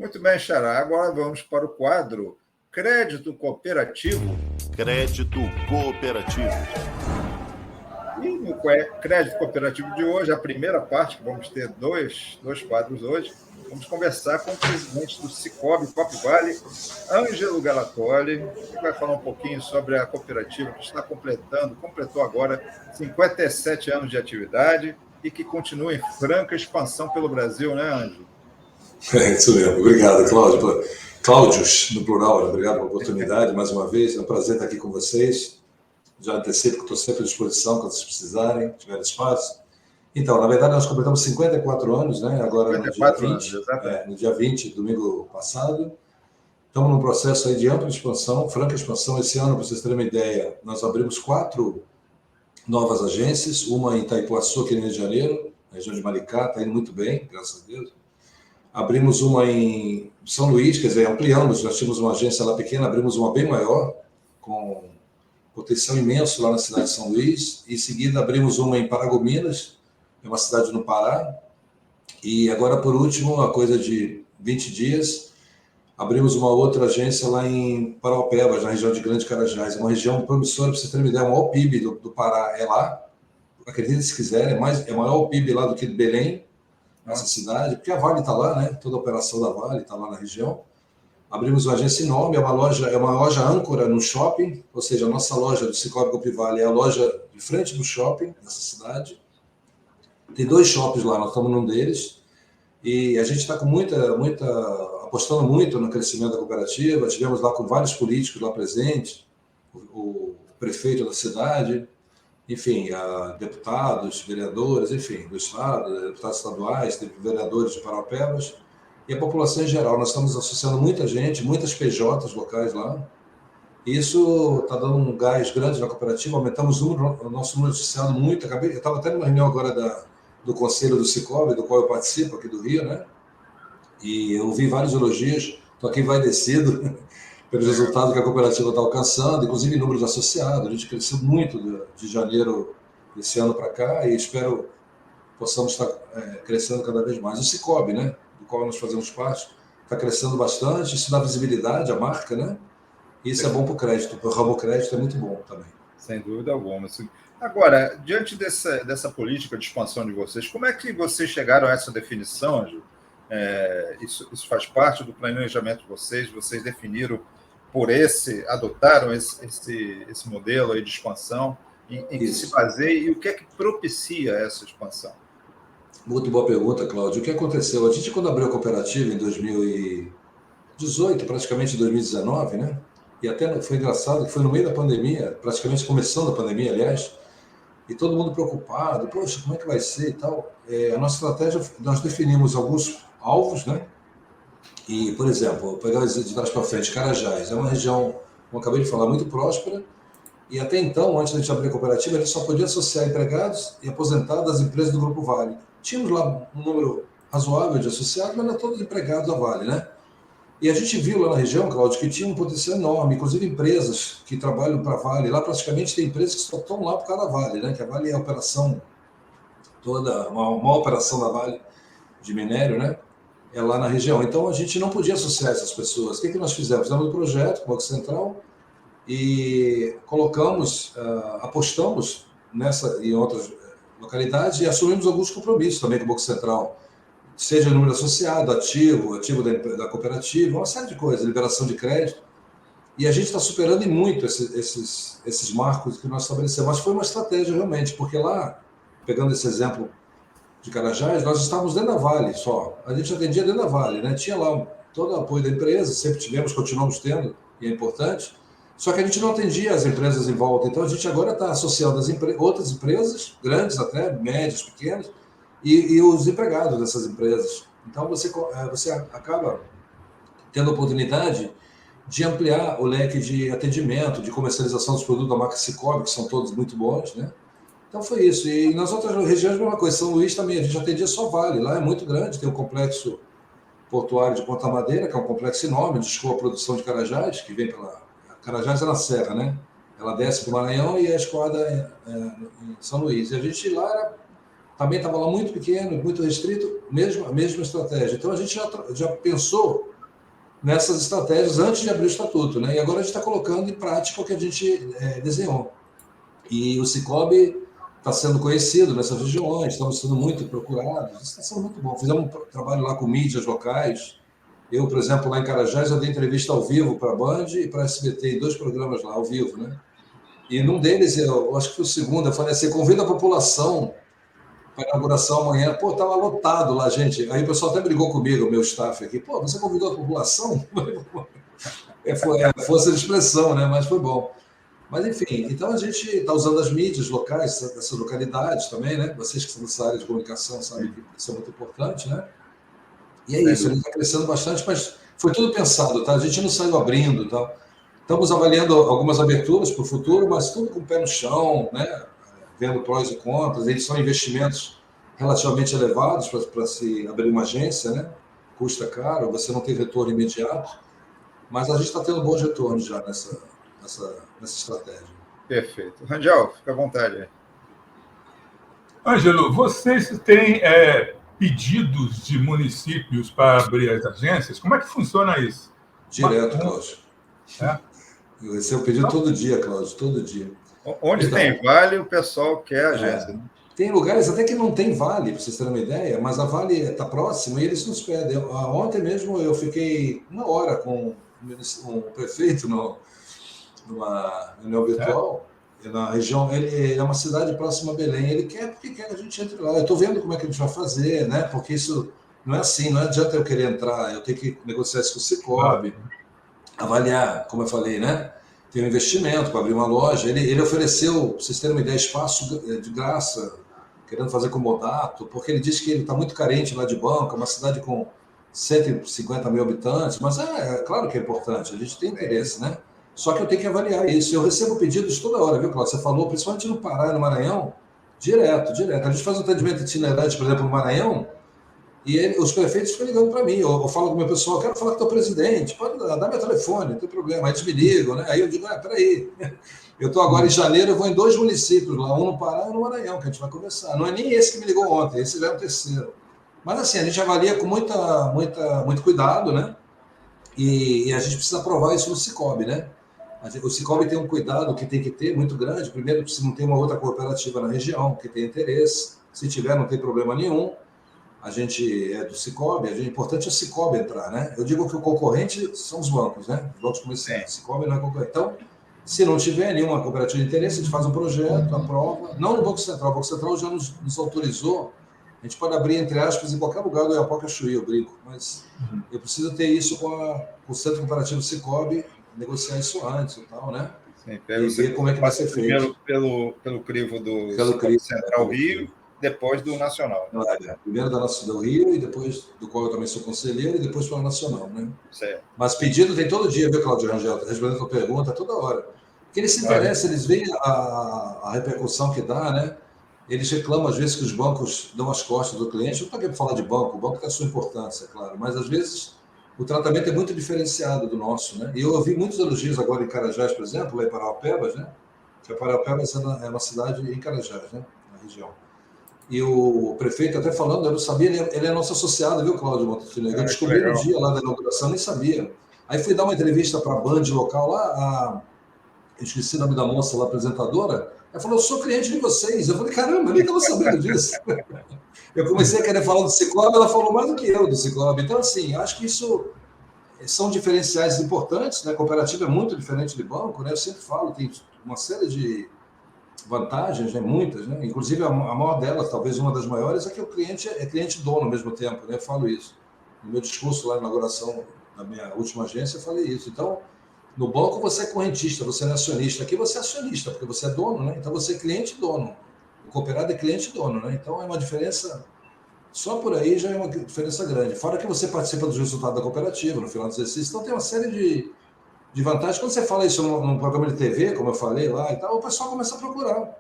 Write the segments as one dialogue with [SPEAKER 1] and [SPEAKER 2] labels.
[SPEAKER 1] Muito bem, Xará. Agora vamos para o quadro Crédito Cooperativo.
[SPEAKER 2] Crédito Cooperativo.
[SPEAKER 1] E no Crédito Cooperativo de hoje, a primeira parte, que vamos ter dois quadros hoje, vamos conversar com o presidente do Sicoob Copvale, Ângelo Galatoli, que vai falar um pouquinho sobre a cooperativa que completou agora 57 anos de atividade e que continua em franca expansão pelo Brasil, né, Ângelo?
[SPEAKER 3] É isso mesmo. Obrigado, Cláudio. Cláudios, no plural, obrigado pela oportunidade, mais uma vez. É um prazer estar aqui com vocês. Já antecipo que estou sempre à disposição quando vocês precisarem, tiverem espaço. Então, na verdade, nós completamos 54 anos, né? Agora no dia 20, no dia 20, domingo passado. Estamos num processo aí de ampla expansão, franca expansão. Esse ano, para vocês terem uma ideia, nós abrimos 4 novas agências, uma em Itaipuaçu, aqui no Rio de Janeiro, na região de Maricá, está indo muito bem, graças a Deus. Abrimos uma em São Luís, quer dizer, ampliamos, nós tínhamos uma agência lá pequena, abrimos uma bem maior, com potencial imenso lá na cidade de São Luís. Em seguida, abrimos uma em Paragominas, é uma cidade no Pará. E agora, por último, uma coisa de 20 dias, abrimos uma outra agência lá em Paraopebas, na região de Grande Carajás. É uma região promissora, para vocês terem uma ideia, o maior PIB do Pará é lá. Acreditem se quiserem, é maior o PIB lá do que Belém, nessa cidade, porque a Vale está lá, né? Toda a operação da Vale está lá na região. Abrimos uma agência enorme, é uma loja âncora no shopping, ou seja, a nossa loja do Sicoob Copvale é a loja de frente do shopping nessa cidade. Tem 2 shoppings lá, nós estamos num deles, e a gente está com apostando muito no crescimento da cooperativa. Tivemos lá com vários políticos lá presentes, o prefeito da cidade, enfim, deputados, vereadores, enfim, do estado, deputados estaduais, teve vereadores de Paraopebas, e a população em geral. Nós estamos associando muita gente, muitas PJs locais lá. Isso está dando um gás grande na cooperativa, aumentamos o nosso número associado muito. Eu estava até numa reunião agora do Conselho do Sicoob, do qual eu participo aqui do Rio, né? E eu ouvi vários elogios, estou aqui envaidecido pelo resultado que a cooperativa está alcançando, inclusive em número de associados. A gente cresceu muito de janeiro desse ano para cá e espero possamos estar crescendo cada vez mais. O Sicoob, né, do qual nós fazemos parte, está crescendo bastante, isso dá visibilidade à marca, né? E isso é bom para o crédito, para o ramo crédito é muito bom também.
[SPEAKER 1] Sem dúvida alguma. Agora, diante dessa política de expansão de vocês, como é que vocês chegaram a essa definição, Ângelo? Isso faz parte do planejamento de vocês? Vocês definiram adotaram esse modelo aí de expansão? Em que se baseia e o que é que propicia essa expansão?
[SPEAKER 3] Muito boa pergunta, Cláudio. O que aconteceu? A gente, quando abriu a cooperativa em 2018, praticamente 2019, né? E até foi engraçado que foi no meio da pandemia, praticamente começando a pandemia, aliás, e todo mundo preocupado, poxa, como é que vai ser e tal. A nossa estratégia, nós definimos alguns alvos, né? E, por exemplo, vou pegar de trás para frente, Carajás, é uma região, como eu acabei de falar, muito próspera, e até então, antes da gente abrir a cooperativa, a gente só podia associar empregados e aposentados das empresas do Grupo Vale. Tínhamos lá um número razoável de associados, mas não todos empregados da Vale, né? E a gente viu lá na região, Cláudio, que tinha um potencial enorme, inclusive empresas que trabalham para a Vale. Lá praticamente tem empresas que só estão lá por causa da Vale, né? Que a Vale é a operação toda, uma operação da Vale de minério, né? É lá na região. Então a gente não podia associar essas pessoas. O que nós fizemos? Fizemos um projeto com o Banco Central e apostamos nessa e em outras localidades e assumimos alguns compromissos também com o Banco Central. Seja o número associado, ativo da cooperativa, uma série de coisas, liberação de crédito. E a gente está superando em muito esses marcos que nós estabelecemos. Mas foi uma estratégia realmente, porque lá, pegando esse exemplo de Carajás, nós estávamos dentro da Vale só. A gente atendia dentro da Vale, né? Tinha lá todo o apoio da empresa, sempre tivemos, continuamos tendo, e é importante. Só que a gente não atendia as empresas em volta. Então a gente agora está associando outras empresas, grandes até, médias, pequenas, e os empregados dessas empresas. Então você acaba tendo a oportunidade de ampliar o leque de atendimento, de comercialização dos produtos da marca Sicoob, que são todos muito bons, né? Então foi isso. E nas outras regiões, a mesma coisa. São Luís também, a gente atendia só Vale. Lá é muito grande, tem o complexo portuário de Ponta Madeira, que é um complexo enorme, onde escoa a produção de Carajás, que vem pela... Carajás é na Serra, né? Ela desce para o Maranhão e a escoada em São Luís. E a gente lá também estava lá muito pequeno, muito restrito, a mesma estratégia. Então a gente já pensou nessas estratégias antes de abrir o estatuto, né? E agora a gente está colocando em prática o que a gente desenhou. E o Cicobi está sendo conhecido nessas regiões, estamos sendo muito procurados, isso está sendo muito bom. Fizemos um trabalho lá com mídias locais. Eu, por exemplo, lá em Carajás, eu dei entrevista ao vivo para a Band e para a SBT, em 2 programas lá, ao vivo, né? E num deles, eu acho que foi o segundo, eu falei assim, convida a população para a inauguração amanhã. Pô, estava lotado lá, gente. Aí o pessoal até brigou comigo, o meu staff aqui. Pô, você convidou a população? Foi a força de expressão, né? Mas foi bom. Mas, enfim, então a gente está usando as mídias locais, dessas localidades também, né? Vocês que são dessa área de comunicação sabem que isso é muito importante, né? E é isso, ele está crescendo bastante, mas foi tudo pensado, tá? A gente não saiu abrindo, tá? Estamos avaliando algumas aberturas para o futuro, mas tudo com o pé no chão, né? Vendo prós e contras. Eles são investimentos relativamente elevados para se abrir uma agência, né? Custa caro, você não tem retorno imediato, mas a gente está tendo bons retornos já nessa estratégia.
[SPEAKER 1] Perfeito. Rangel, fica à vontade aí.
[SPEAKER 4] Ângelo, vocês têm pedidos de municípios para abrir as agências? Como é que funciona isso?
[SPEAKER 3] Direto, Cláudio. Eu recebo pedido todo dia, Cláudio, todo dia.
[SPEAKER 1] Onde então, tem vale, o pessoal quer agência. Né?
[SPEAKER 3] Tem lugares até que não tem vale, para vocês terem uma ideia, mas a Vale está próxima e eles nos pedem. Ontem mesmo eu fiquei 1 hora com um prefeito numa reunião virtual, na região, ele é uma cidade próxima a Belém, ele quer porque quer que a gente entre lá. Eu estou vendo como é que a gente vai fazer, né? Porque isso não é assim, não adianta eu querer entrar, eu tenho que negociar isso com o Cicobi, avaliar, como eu falei, né? Tem um investimento para abrir uma loja, ele ofereceu, para vocês terem uma ideia, espaço de graça, querendo fazer comodato, porque ele disse que ele está muito carente lá de banco, é uma cidade com 150 mil habitantes, mas claro que é importante, a gente tem interesse, né? Só que eu tenho que avaliar isso. Eu recebo pedidos toda hora, viu, Cláudio? Você falou, principalmente no Pará e no Maranhão, direto. A gente faz um atendimento itinerante, por exemplo, no Maranhão, e os prefeitos ficam ligando para mim. Eu falo com o meu pessoal, quero falar com o teu presidente, pode dar meu telefone, não tem problema. Aí eles me ligam, né? Aí eu digo, peraí, eu estou agora em janeiro, eu vou em 2 municípios lá, um no Pará e um no Maranhão, que a gente vai conversar. Não é nem esse que me ligou ontem, esse já é o terceiro. Mas assim, a gente avalia com muito cuidado, né? E a gente precisa aprovar isso no Cicobi, né? O Cicobi tem um cuidado que tem que ter muito grande. Primeiro, se não tem uma outra cooperativa na região que tem interesse. Se tiver, não tem problema nenhum. A gente é do Cicobi, é importante o Cicobi entrar, né? Eu digo que o concorrente são os bancos, né? Os bancos comerciais. O Cicobi não é concorrente. Então, se não tiver nenhuma cooperativa de interesse, a gente faz um projeto, aprova. Não no Banco Central. O Banco Central já nos autorizou. A gente pode abrir, entre aspas, em qualquer lugar do Iapoca Chuí, eu brinco. Mas eu preciso ter isso com o Centro Cooperativo Cicobi, negociar isso antes e tal, né?
[SPEAKER 1] Sim,
[SPEAKER 3] e ver como é que vai ser feito.
[SPEAKER 1] Pelo crivo do Central Rio, depois do Nacional.
[SPEAKER 3] Primeiro do Rio, e depois do qual eu também sou conselheiro, e depois para o Nacional, né?
[SPEAKER 1] Certo.
[SPEAKER 3] Mas pedido tem todo dia, viu, Cláudio Rangel? Respondendo a tua pergunta, toda hora. Porque eles se interessam, eles veem a repercussão que dá, né? Eles reclamam, às vezes, que os bancos dão as costas do cliente. Eu não estou aqui para falar de banco, o banco tem a sua importância, claro, mas, às vezes, o tratamento é muito diferenciado do nosso, né? E eu ouvi muitos elogios agora em Carajás, por exemplo, lá em Parauapebas, né? Que Parauapebas é uma cidade em Carajás, né? Na região. E o prefeito até falando, eu não sabia, ele é nosso associado, viu, Cláudio Montenegro? Eu descobri no dia lá da inauguração, nem sabia. Aí fui dar uma entrevista para a Band local lá, eu esqueci o nome da moça lá, apresentadora. Ela falou, eu sou cliente de vocês. Eu falei, caramba, eu nem estava sabendo disso. Eu comecei a querer falar do Cicobi, ela falou mais do que eu do Cicobi. Então, assim, acho que isso são diferenciais importantes, né? A cooperativa é muito diferente de banco, né? Eu sempre falo, tem uma série de vantagens, né? Muitas, né? Inclusive, a maior delas, talvez uma das maiores, é que o cliente é cliente dono ao mesmo tempo, né? Eu falo isso. No meu discurso lá na inauguração da minha última agência, eu falei isso. Então, no banco você é correntista, você não é acionista. Aqui você é acionista, porque você é dono, né? Então você é cliente e dono. O cooperado é cliente e dono, né? Então é uma diferença, só por aí já é uma diferença grande. Fora que você participa dos resultados da cooperativa no final do exercício, então tem uma série de vantagens. Quando você fala isso num programa de TV, como eu falei lá e tal, o pessoal começa a procurar.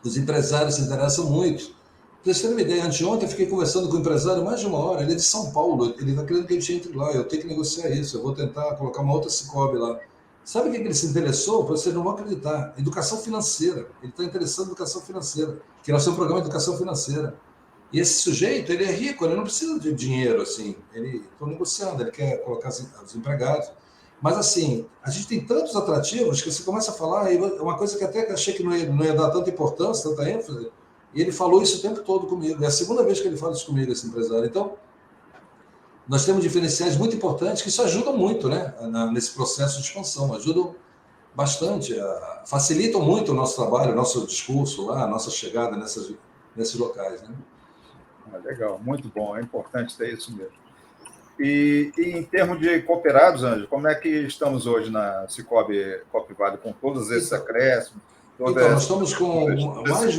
[SPEAKER 3] Os empresários se interessam muito. Para vocês terem uma ideia, anteontem eu fiquei conversando com um empresário mais de 1 hora, ele é de São Paulo, ele está querendo que a gente entre lá, eu tenho que negociar isso, eu vou tentar colocar uma outra Cicobi lá. Sabe o que ele se interessou? Vocês não vão acreditar. Educação financeira. Ele está interessado em educação financeira, que nós temos um programa de educação financeira. E esse sujeito, ele é rico, ele não precisa de dinheiro, assim. Ele está negociando, ele quer colocar os empregados. Mas, assim, a gente tem tantos atrativos que você começa a falar, e uma coisa que até achei que não ia dar tanta importância, tanta ênfase, e ele falou isso o tempo todo comigo. É a segunda vez que ele fala isso comigo, esse empresário. Então, nós temos diferenciais muito importantes que isso ajuda muito, né, nesse processo de expansão. Ajudam bastante, facilitam muito o nosso trabalho, o nosso discurso lá, a nossa chegada nesses locais, né?
[SPEAKER 1] Legal, muito bom, é importante ter isso mesmo. E em termos de cooperados, Ângelo, como é que estamos hoje na Cicobi Copivale, com todos esses acréscimos?
[SPEAKER 3] Então, nós estamos com mais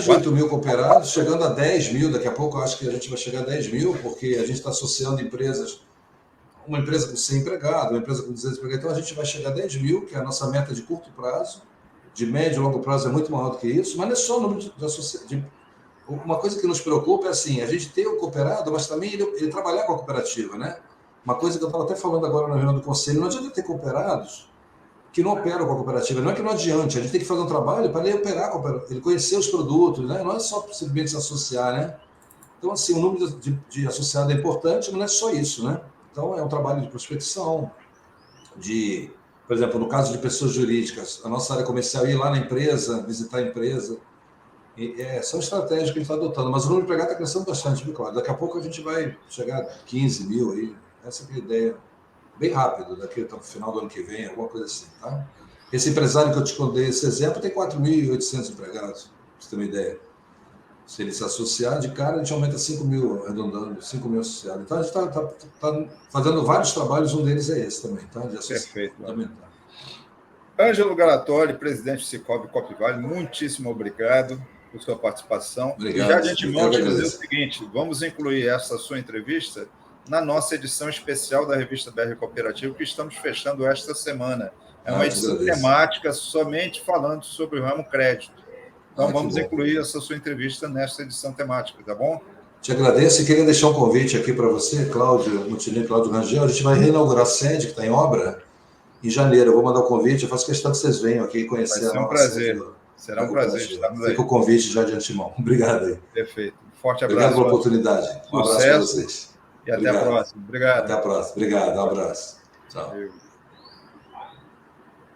[SPEAKER 3] de 8 mil cooperados, chegando a 10 mil, daqui a pouco eu acho que a gente vai chegar a 10 mil, porque a gente está associando empresas, uma empresa com 100 empregados, uma empresa com 200 empregados, então a gente vai chegar a 10 mil, que é a nossa meta de curto prazo, de médio e longo prazo é muito maior do que isso, mas não é só o número de associados. Uma coisa que nos preocupa é assim, a gente ter o cooperado, mas também ele trabalhar com a cooperativa, né? Uma coisa que eu estava até falando agora na reunião do conselho, não adianta ter cooperados que não operam com a cooperativa. Não é que não adiante, a gente tem que fazer um trabalho para ele operar com a cooperativa, ele conhecer os produtos, né? Não é só simplesmente se associar, né? Então, assim, o número de associados é importante, mas não é só isso, né? Então, é um trabalho de prospecção, por exemplo, no caso de pessoas jurídicas, a nossa área comercial ir lá na empresa, visitar a empresa. São estratégias que a gente está adotando, mas o número de empregados está crescendo bastante, viu, Cláudio? Daqui a pouco a gente vai chegar a 15 mil aí. Essa é a ideia. Bem rápido, daqui até o final do ano que vem, alguma coisa assim, tá? Esse empresário que eu te contei, esse exemplo, tem 4.800 empregados, para você ter uma ideia. Se ele se associar, de cara, a gente aumenta 5 mil, arredondando, 5 mil associados. Então, a gente está fazendo vários trabalhos, um deles é esse também, tá? De associação.
[SPEAKER 1] Perfeito. Ângelo Galatoli, presidente do Cicobi Copivale, muitíssimo obrigado por sua participação.
[SPEAKER 3] Obrigado.
[SPEAKER 1] E já de antemão, te dizer o seguinte, vamos incluir essa sua entrevista na nossa edição especial da revista BR Cooperativo, que estamos fechando esta semana. É uma edição temática somente falando sobre o ramo crédito. Então, vamos incluir essa sua entrevista nesta edição temática, tá bom?
[SPEAKER 3] Te agradeço e queria deixar um convite aqui para você, Cláudio Montenegro, Cláudio Rangel. A gente vai reinaugurar a sede, que está em obra, em janeiro. Eu vou mandar o convite, eu faço questão que vocês venham aqui conhecer a nossa
[SPEAKER 1] prazer. Será um prazer estarmos aí.
[SPEAKER 3] Fica o convite já de antemão. Obrigado aí.
[SPEAKER 1] Perfeito. Forte abraço.
[SPEAKER 3] Obrigado pela oportunidade. Um abraço para vocês.
[SPEAKER 1] E até a próxima. Obrigado.
[SPEAKER 3] Até a próxima. Obrigado. Um abraço. Tchau.